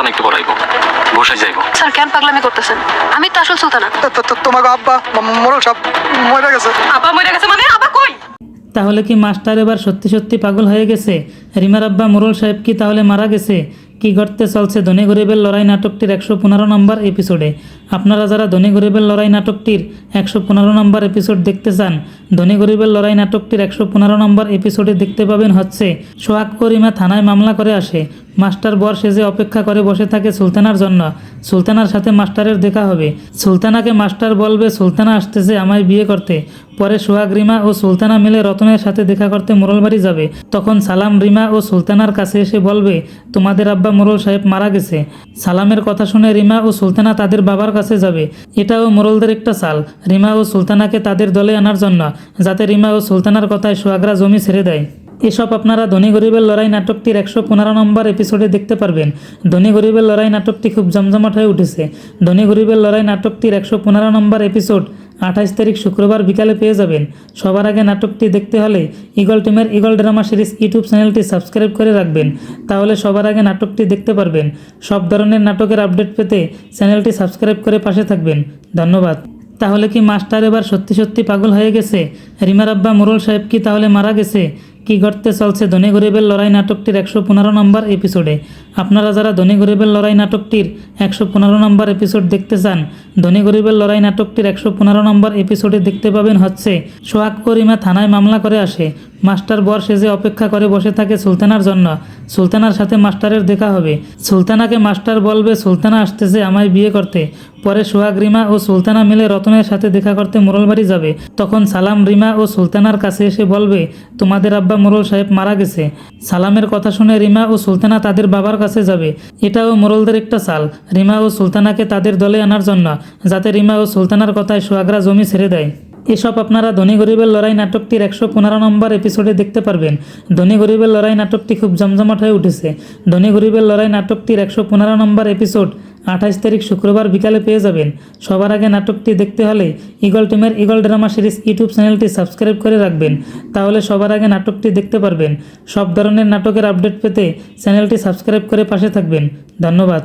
সুলতান একটু পড়াইবো, বসে যাইবো। স্যার কেন পাগলামি করতেছেন? আমি তো আসল সুলতানা। তোমাকে আব্বা মোরল সাহেব মরে গেছে। আব্বা মরে গেছে মানে? আব্বা কই? তাহলে কি মাস্টার এবার সত্যি সত্যি পাগল হয়ে গেছে? রিমার আব্বা মোরল সাহেব কি তাহলে মারা গেছে? কি ঘটতে চলছে ধনী গরিবের লড়াই নাটকটির 115 নম্বর এপিসোডে? আপনারা যারা ধনী গরিবের লড়াই নাটকটির 115 নম্বর এপিসোড দেখতে চান, ধনী গরিবের লড়াই নাটকটির 115 নম্বর এপিসোডে দেখতে পাবেন হচ্ছে সোহাগ ও রিমা থানায় মামলা করে আসে। মাস্টার বর সেজে অপেক্ষা করে বসে থাকে সুলতানার জন্য। সুলতানার সাথে মাস্টারের দেখা হবে। সুলতানাকে মাস্টার বলবে সুলতানা আসতেছে আমায় বিয়ে করতে। পরে সোহাগ, রিমা ও সুলতানা মিলে রতনের সাথে দেখা করতে মোরলবাড়ি যাবে। তখন সালাম রিমা ও সুলতানার কাছে এসে বলবে তোমাদের আব্বা মোরল সাহেব মারা গেছে। সালামের কথা শুনে রিমা ও সুলতানা তাদের বাবার কাছে যাবে। এটাও মোরলদের একটা চাল, রিমা ও সুলতানাকে তাদের দলে আনার জন্য, যাতে রিমা ও সুলতানার কথায় সোহাগরা জমি ছেড়ে দেয়। এসব আপনারা ধনী গরিবের লড়াই নাটকটির 115 নম্বর এপিসোডে দেখতে পারবেন। ধনী গরিবের লড়াই নাটকটি খুব জমজমাট হয়ে উঠেছে। ধনী গরিবের লড়াই নাটকটির 115 নম্বর এপিসোড 28 তারিখ শুক্রবার বিকালে পেয়ে যাবেন। সবার আগে নাটকটি দেখতে হলে ইগল টিমের ইগল ড্রামা সিরিজ ইউটিউব চ্যানেলটি সাবস্ক্রাইব করে রাখবেন, তাহলে সবার আগে নাটকটি দেখতে পারবেন। সব ধরনের নাটকের আপডেট পেতে চ্যানেলটি সাবস্ক্রাইব করে পাশে থাকবেন। ধন্যবাদ। তাহলে কি মাস্টার এবার সত্যি সত্যি পাগল হয়ে গেছে? রিমার আব্বা মোরল সাহেব কি তাহলে মারা গেছে? কি ঘটতে চলছে ধনী গরিবের লড়াই নাটকটির 115 নম্বর এপিসোডে? আপনারা যারা ধনী গরিবের লড়াই নাটকটির 115 নম্বর এপিসোড দেখতে চান, ধনী গরিবের লড়াই নাটকটির 115 নম্বর এপিসোডে দেখতে পাবেন হচ্ছে সোহাগ ও রিমা থানায় মামলা করে আসে। মাস্টার বর সেজে অপেক্ষা করে বসে থাকে সুলতানার জন্য। সুলতানার সাথে মাস্টারের দেখা হবে। সুলতানাকে মাস্টার বলবে সুলতানা আসতেছে আমায় বিয়ে করতে। পরে সোহাগ, রিমা ও সুলতানা মিলে রতনের সাথে দেখা করতে মোরলবাড়ি যাবে। তখন সালাম রিমা ও সুলতানার কাছে এসে বলবে তোমাদের আব্বা মোরল সাহেব মারা গেছে। সালামের কথা শুনে রিমা ও সুলতানা তাদের বাবার কাছে যাবে। এটাও মোরলদের একটা চাল, রিমা ও সুলতানাকে তাদের দলে আনার জন্য, যাতে রিমা ও সুলতানার কথায় সোহাগরা জমি ছেড়ে দেয়। এসব আপনারা ধনী গরিবের লড়াই নাটকটির 115 নম্বর এপিসোডে দেখতে পারবেন। ধনী গরিবের লড়াই নাটকটি খুব জমজমাট হয়ে উঠেছে। ধনী গরিবের লড়াই নাটকটির 115 নম্বর এপিসোড 28 তারিখ শুক্রবার বিকালে পেয়ে যাবেন। সবার আগে নাটকটি দেখতে হলে ইগল টিমের ইগল ড্রামা সিরিজ ইউটিউব চ্যানেলটি সাবস্ক্রাইব করে রাখবেন, তাহলে সবার আগে নাটকটি দেখতে পারবেন। সব ধরনের নাটকের আপডেট পেতে চ্যানেলটি সাবস্ক্রাইব করে পাশে থাকবেন। ধন্যবাদ।